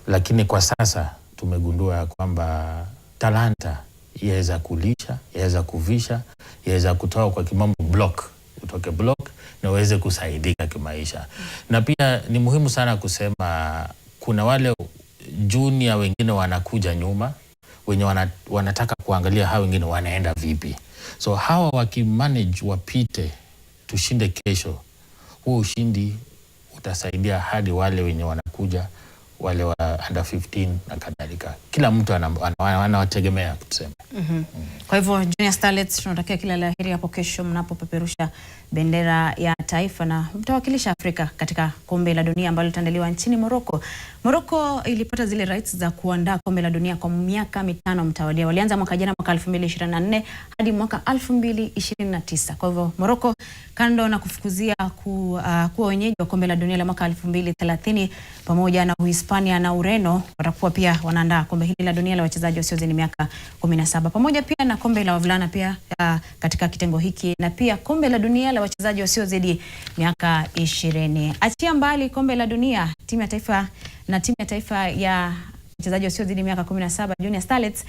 Lakini kwa sasa tumegundua kwamba talanta yaweza kulisha, yaweza kuvisha, yaweza kutoa kwa kimambo block, utoke block na uweze kusaidika kimaisha. Na pia ni muhimu sana kusema kuna wale junior wengine wanakuja nyuma, wenye wanataka kuangalia hao wengine wanaenda vipi. So hawa wakimanage wapite, tushinde kesho, huo ushindi utasaidia hadi wale wenye wanakuja, wale wa under 15 na kadhalika. Kila mtu anawategemea kusema. Kwa hivyo Junior Starlets tunatakia kila la heri hapo kesho mnapopeperusha bendera ya taifa na mtawakilisha Afrika katika kombe la dunia ambalo litaandaliwa nchini Morocco. Morocco ilipata zile rights za kuandaa kombe la dunia kwa miaka 5 mtawalia. Walianza mwaka jana mwaka 2024 hadi mwaka 2029. Kwa hivyo Morocco, kando na kufukuzia kuwa wenyeji wa kombe la dunia la mwaka 2030 pamoja na Uhispania na Ureno, watakuwa pia wanaandaa kombe hili la dunia la wachezaji wasiozidi miaka 17 pamoja pia na kombe la wavulana pia katika kitengo hiki, na pia kombe la dunia la wachezaji wasiozidi miaka 20. Achia mbali kombe la dunia, timu ya taifa ya wachezaji wasiozidi miaka 17 Junior Starlets,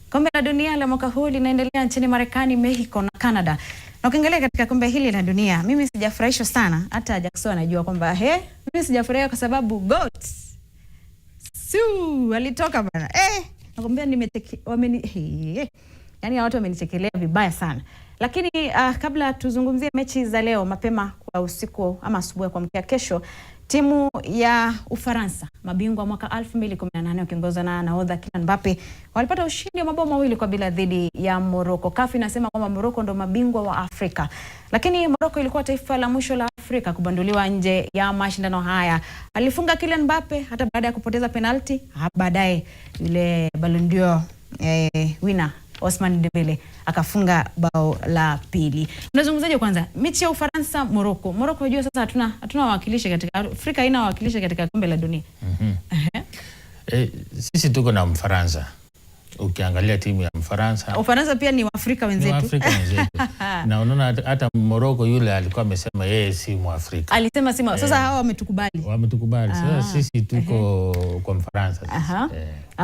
kombe la dunia la mwaka huu linaendelea nchini Marekani, Mexico na Canada. Na ukiangalia katika kombe hili la dunia, mimi sijafurahishwa sana, hata Jackson anajua kwamba mimi sijafurahia kwa sababu GOAT alitoka bana. Nakwambia yani watu wamenichekelea vibaya sana. Lakini kabla tuzungumzie mechi za leo, mapema kwa usiku ama asubuhi kwa mkia kesho, timu ya Ufaransa, mabingwa mwaka 2018 wakiongozwa na nahodha Kylian Mbappe, walipata ushindi wa mabao 2-0 dhidi ya Morocco. CAF inasema kwamba Morocco ndo mabingwa wa Afrika. Lakini Morocco ilikuwa taifa la mwisho la Afrika kubanduliwa nje ya mashindano haya. Alifunga Kylian Mbappe hata baada ya kupoteza penalti, baadaye yule Ballon d'Or winner Ousmane Dembele akafunga bao la pili. Unazungumzaje kwanza mechi ya Ufaransa Morocco? Morocco unajua sasa hatuna wawakilishi katika Afrika, haina wawakilishi katika kombe la dunia. Sisi tuko na Mfaransa. Ukiangalia timu ya Mfaransa, Ufaransa pia ni Waafrika wenzetu. Na unaona hata Morocco yule alikuwa amesema yeye si Mwafrika. Alisema sima. Sasa hawa wametukubali. Sasa sisi tuko kwa Mfaransa.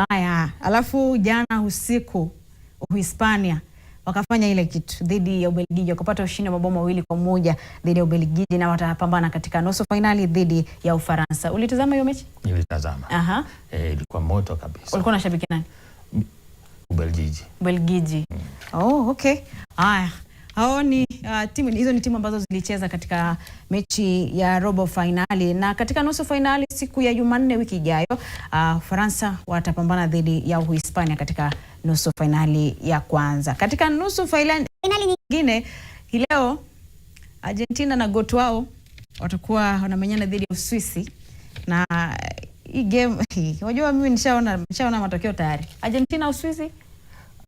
Haya, alafu jana usiku Uhispania wakafanya ile kitu dhidi ya Ubelgiji, wakapata ushindi wa mabao 2-1 dhidi ya Ubelgiji, na watapambana katika nusu finali dhidi ya Ufaransa. Ulitazama hiyo mechi? Nilitazama. Ilikuwa moto kabisa. Ulikuwa unashabiki nani? Ubelgiji. Oh, okay. Haya. Hao ni hizo ni timu ambazo zilicheza katika mechi ya robo finali, na katika nusu finali siku ya Jumanne wiki ijayo, Ufaransa watapambana dhidi ya Uhispania katika nusu finali ya kwanza. Katika nusu finali nyingine leo, Argentina na GOAT wao watakuwa wanamenyana dhidi ya Uswisi, na hii game unajua mimi nishaona matokeo tayari. Argentina Uswisi,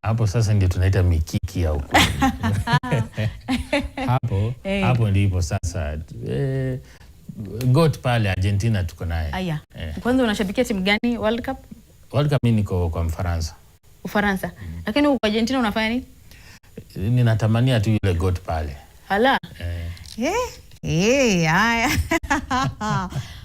hapo sasa ndio tunaita mikiki ya ukweli. Hapo ndipo sasa GOAT pale Argentina tuko naye. Kwanza unashabikia timu gani World Cup? World Cup mimi niko kwa Ufaransa. Lakini kwa Argentina unafanya nini? Ninatamania tu yule GOAT pale. Hala. Haya.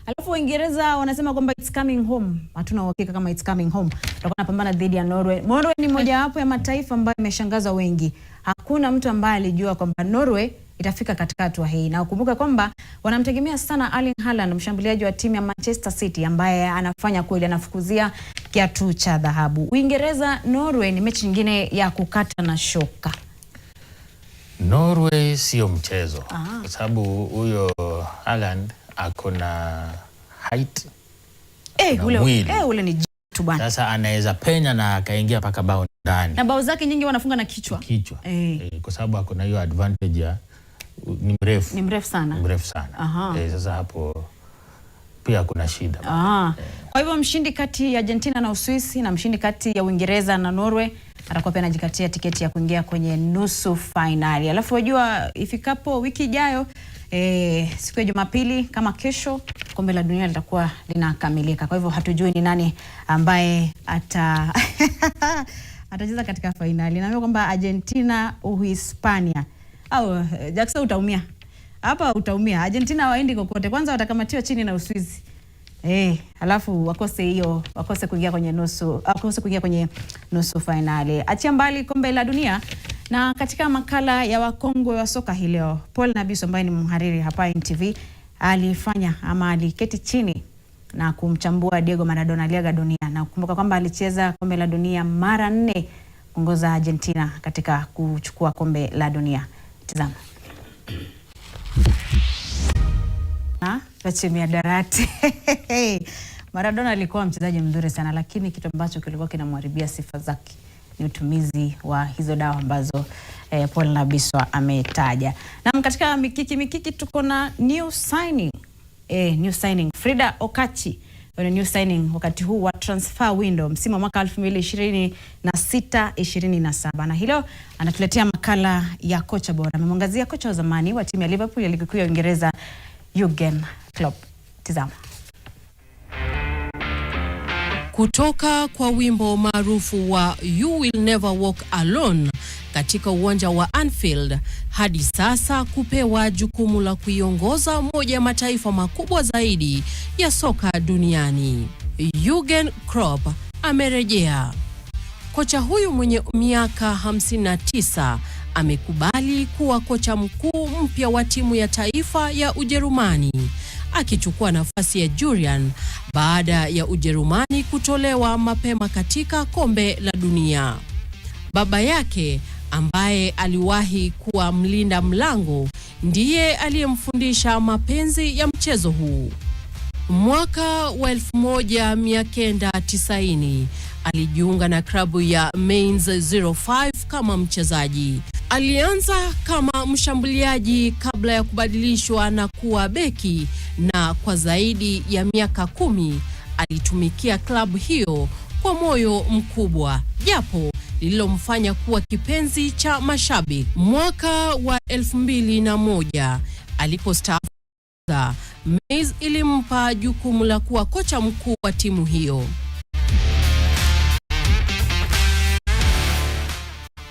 Alafu Uingereza wanasema kwamba it's coming home. Hatuna uhakika kama it's coming home. Tutakuwa napambana dhidi ya Norway. Norway ni mojawapo ya mataifa ambayo yameshangaza wengi. Hakuna mtu ambaye alijua kwamba Norway itafika katika hatua hii. Na ukumbuka kwamba wanamtegemea sana Erling Haaland, mshambuliaji wa timu ya Manchester City, ambaye anafanya kweli, anafukuzia kiatu cha dhahabu. Uingereza Norway ni mechi nyingine ya kukata na shoka. Norway sio mchezo. Kwa sababu huyo Haaland akona height. Ule ni jitu bwana. Sasa anaweza penya na akaingia paka bao ndani. Na bao zake nyingi wanafunga na kichwa. Kwa sababu akona hiyo advantage ya ni mrefu sana. Sasa hapo pia kuna shida. Kwa hivyo mshindi kati ya Argentina na Uswisi na mshindi kati ya Uingereza na Norway atakuwa pia anajikatia tiketi ya kuingia kwenye nusu finali. Alafu wajua ifikapo wiki ijayo, siku ya Jumapili kama kesho, kombe la dunia litakuwa linakamilika. Kwa hivyo hatujui ni nani ambaye atacheza katika finali. Naambiwa kwamba Argentina Uhispania. Au Jackson utaumia. Hapa utaumia. Argentina waendi kokote. Kwanza watakamatiwa chini na Uswizi. Alafu wakose kuingia kwenye nusu finali. Achia mbali kombe la dunia, na katika makala ya wakongwe wa soka hii leo, Paul Nabiso ambaye ni mhariri hapa NTV aliketi chini na kumchambua Diego Maradona aliaga dunia, na kukumbuka kwamba alicheza kombe la dunia mara 4 kuongoza Argentina katika kuchukua kombe la dunia. Tazama. Pachimia darati. Maradona alikuwa mchezaji mzuri sana, lakini kitu ambacho kilikuwa kinamharibia sifa zake ni utumizi wa hizo dawa ambazo Paul Nabiswa ametaja. Na katika mikiki tuko na new signing. New signing Frida Okachi, new signing wakati huu wa transfer window msimu wa mwaka 2026-27. Na hilo anatuletea makala ya kocha bora. Amemwangazia kocha wa zamani wa timu ya Liverpool ya ligi kuu ya Uingereza Jurgen Klopp. Tazama. Kutoka kwa wimbo maarufu wa You Will Never Walk Alone katika uwanja wa Anfield hadi sasa kupewa jukumu la kuiongoza moja ya mataifa makubwa zaidi ya soka duniani. Jurgen Klopp amerejea. Kocha huyu mwenye miaka 59 amekubali kuwa kocha mkuu mpya wa timu ya taifa ya Ujerumani, akichukua nafasi ya Julian baada ya Ujerumani kutolewa mapema katika kombe la dunia. Baba yake ambaye aliwahi kuwa mlinda mlango ndiye aliyemfundisha mapenzi ya mchezo huu. Mwaka wa 1990 alijiunga na klabu ya Mainz 05 kama mchezaji. Alianza kama mshambuliaji kabla ya kubadilishwa na kuwa beki, na kwa zaidi ya miaka 10 alitumikia klabu hiyo kwa moyo mkubwa, japo lililomfanya kuwa kipenzi cha mashabiki. Mwaka wa 2001 alipostaafu, Mainz ilimpa jukumu la kuwa kocha mkuu wa timu hiyo.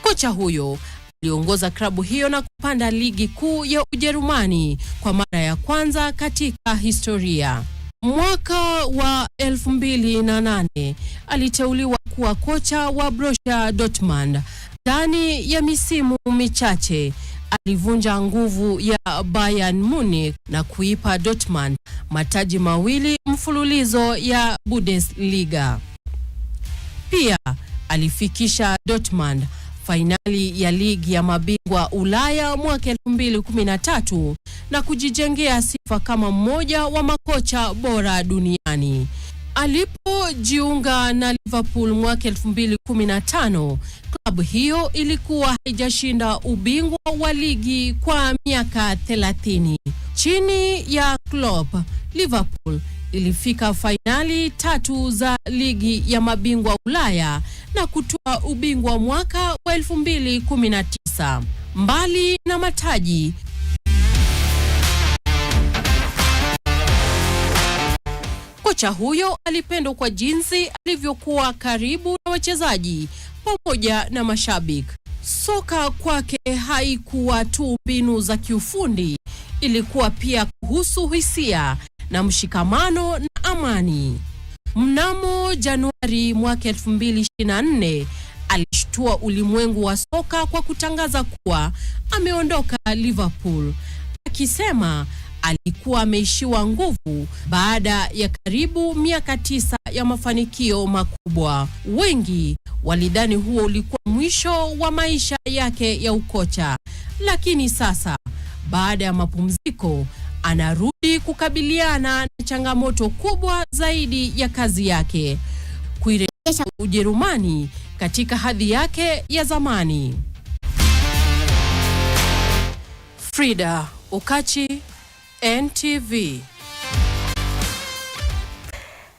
Kocha huyo aliongoza klabu hiyo na kupanda ligi kuu ya Ujerumani kwa mara ya kwanza katika historia. Mwaka wa 2008 aliteuliwa kuwa kocha wa Borussia Dortmund. Ndani ya misimu michache alivunja nguvu ya Bayern Munich na kuipa Dortmund mataji mawili mfululizo ya Bundesliga. Pia alifikisha Dortmund fainali ya ligi ya mabingwa Ulaya mwaka 2013 na kujijengea sifa kama mmoja wa makocha bora duniani. Alipojiunga na Liverpool mwaka 2015, klabu hiyo ilikuwa haijashinda ubingwa wa ligi kwa miaka 30. Chini ya Klopp, Liverpool ilifika fainali 3 za ligi ya mabingwa Ulaya na kutoa ubingwa mwaka wa 2019. Mbali na mataji, kocha huyo alipendwa kwa jinsi alivyokuwa karibu na wachezaji pamoja na mashabiki. Soka kwake haikuwa tu mbinu za kiufundi, ilikuwa pia kuhusu hisia na mshikamano na amani. Mnamo Januari mwaka 2024 alishtua ulimwengu wa soka kwa kutangaza kuwa ameondoka Liverpool, akisema alikuwa ameishiwa nguvu baada ya karibu miaka 9 ya mafanikio makubwa. Wengi walidhani huo ulikuwa mwisho wa maisha yake ya ukocha, lakini sasa baada ya mapumziko anarudi kukabiliana na changamoto kubwa zaidi ya kazi yake, kuirejesha Ujerumani katika hadhi yake ya zamani. Frida Okachi, NTV.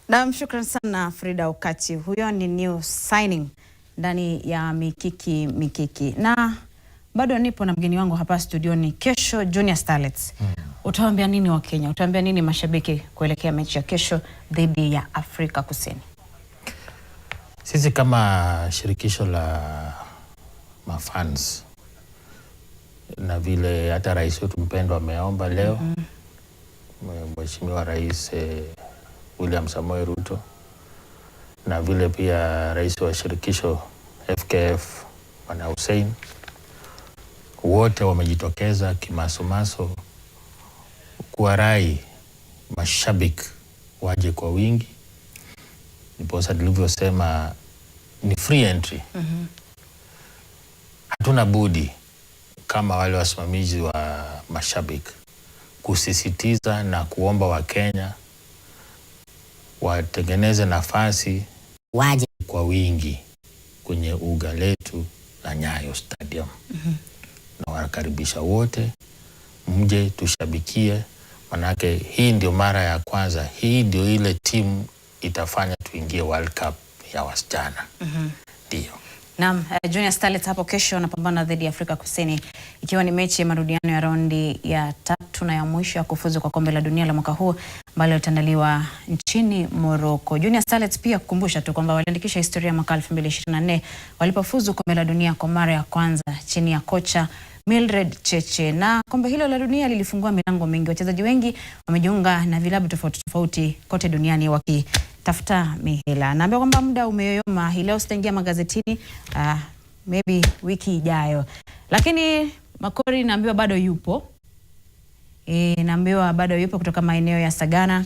Na shukran sana Frida Okachi. Huyo ni new signing ndani ya mikiki. Na bado nipo na mgeni wangu hapa studioni. Kesho Junior Starlets. Utawaambia nini wa Kenya? Utawaambia nini mashabiki kuelekea mechi ya kesho dhidi ya Afrika Kusini? Sisi kama shirikisho la mafans, na vile hata rais wetu mpendwa ameomba leo, Mheshimiwa Rais William Samoei Ruto, na vile pia rais wa shirikisho FKF Bwana Hussein, wote wamejitokeza kimasomaso kuwarai mashabiki waje kwa wingi. Niposa nilivyosema ni free entry. Hatuna budi kama wale wasimamizi wa mashabiki kusisitiza na kuomba Wakenya watengeneze nafasi waje kwa wingi kwenye uga letu la Nyayo Stadium. Na wakaribisha wote mje tushabikie, manake hii ndio mara ya kwanza, hii ndio ile timu itafanya tuingie World Cup ya wasichana. Ndio. Naam, Junior Starlets hapo kesho wanapambana dhidi ya Afrika Kusini, ikiwa ni mechi ya marudiano ya raundi ya 3 na ya mwisho ya kufuzu kwa kombe la dunia la mwaka huu ambalo litandaliwa nchini Morocco. Junior Starlets pia kukumbusha tu kwamba waliandikisha historia mwaka 2024 walipofuzu kombe la dunia kwa mara ya kwanza chini ya kocha Mildred Cheche, na kombe hilo la dunia lilifungua milango mingi. Wachezaji wengi wamejiunga na vilabu tofauti tofauti kote duniani wakitafuta mihela. Naambia kwamba muda umeyoyoma, hii leo sitaingia magazetini, maybe wiki ijayo. Lakini Makori naambiwa bado yupo. Naambiwa bado yupo kutoka maeneo ya Sagana,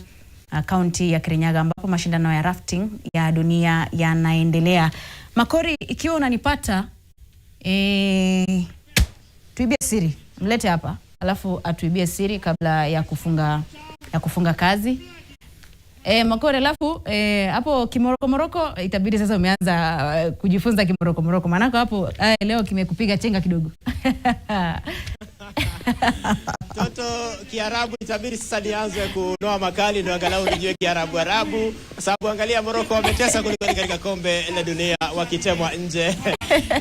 kaunti ya Kirinyaga, ambapo mashindano ya rafting ya dunia yanaendelea. Makori, ikiwa unanipata, tuibie siri, mlete hapa, alafu atuibie siri kabla ya kufunga kazi. Makori, alafu hapo Kimoroko itabidi sasa umeanza kujifunza Kimoroko, maana hapo leo kimekupiga chenga kidogo. Toto Kiarabu itabidi sasa nianze kunoa makali ndio angalau nijue Kiarabu Arabu, kwa sababu angalia Morocco wametesa kuliko katika kombe la dunia wakitemwa nje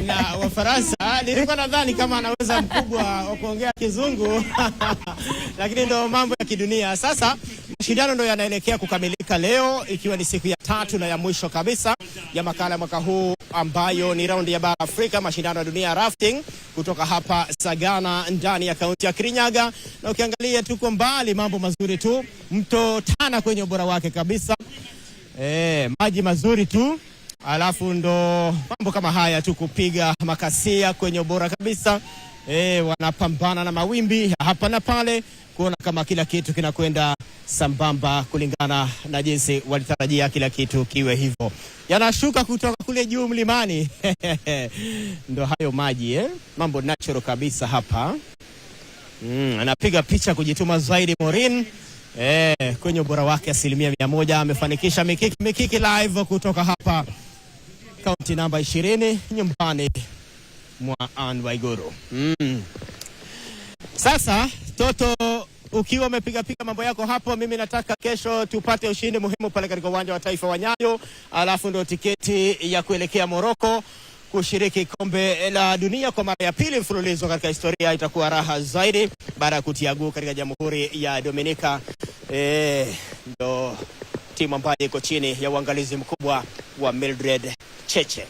na Wafaransa. Nilikuwa nadhani kama anaweza mkubwa wa kuongea Kizungu lakini ndio mambo ya kidunia. Sasa mashindano ndio yanaelekea kukamilika leo, ikiwa ni siku ya 3 na ya mwisho kabisa ya makala mwaka huu, ambayo ni raundi ya bara Afrika, mashindano ya dunia rafting kutoka hapa Sagana ndani ya kaunti ya Kirinyaga. Na ukiangalia tuko mbali, mambo mazuri tu, mto Tana kwenye ubora wake kabisa, maji mazuri tu, alafu ndo mambo kama haya tu, kupiga makasia kwenye ubora kabisa. Wanapambana na mawimbi hapa na pale kuona kama kila kitu kinakwenda sambamba kulingana na jinsi walitarajia kila kitu kiwe hivyo. Yanashuka kutoka kule juu mlimani ndo hayo maji, mambo natural kabisa hapa. Anapiga picha kujituma zaidi Morin, kwenye ubora wake 100%. Amefanikisha mikiki live kutoka hapa kaunti namba 20 nyumbani mwa Anne Waiguru. Sasa Toto, ukiwa umepiga mambo yako hapo, mimi nataka kesho tupate ushindi muhimu pale katika uwanja wa taifa wa Nyayo, alafu ndo tiketi ya kuelekea Morocco kushiriki kombe la dunia kwa mara ya pili mfululizo katika historia. Itakuwa raha zaidi baada ya kutiagu katika Jamhuri ya Dominica. Ndo timu ambayo iko chini ya uangalizi mkubwa wa Mildred Cheche.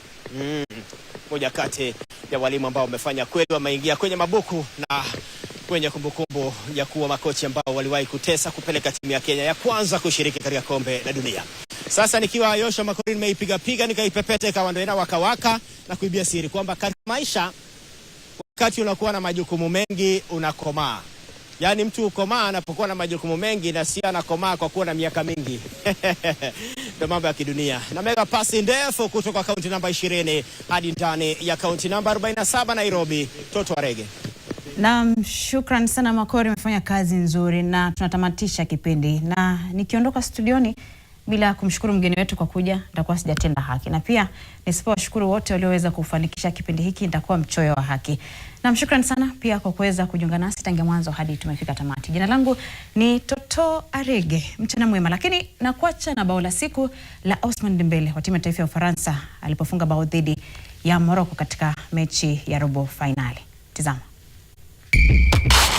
Moja kati ya walimu ambao wamefanya kweli, wameingia kwenye mabuku na kwenye kumbukumbu ya kuwa makochi ambao waliwahi kutesa kupeleka timu ya Kenya ya kwanza kushiriki katika kombe la dunia. Sasa nikiwa Yosha Makori nimeipiga nikaipepeta ikawa ndio ina waka na kuibia siri kwamba katika maisha wakati unakuwa na majukumu mengi unakomaa. Yaani mtu ukomaa anapokuwa na majukumu mengi, na si anakomaa kwa kuwa na miaka mingi. Ndio mambo ya kidunia. Na mega pasi ndefu kutoka kaunti namba 20 hadi ndani ya kaunti namba 47 Nairobi. Toto Arege. Naam, shukran sana Makori, umefanya kazi nzuri na tunatamatisha kipindi. Na nikiondoka studioni bila kumshukuru mgeni wetu kwa kuja, nitakuwa sijatenda haki. Na pia nisipowashukuru wote walioweza kufanikisha kipindi hiki, nitakuwa mchoyo wa haki. Na shukran sana pia kwa kuweza kujiunga nasi tangu mwanzo hadi tumefika tamati. Jina langu ni Toto Arege. Mchana mwema, lakini nakuacha na bao la siku la Ousmane Dembele wa timu ya taifa ya Ufaransa alipofunga bao dhidi ya Morocco katika mechi ya robo finali. Tazama.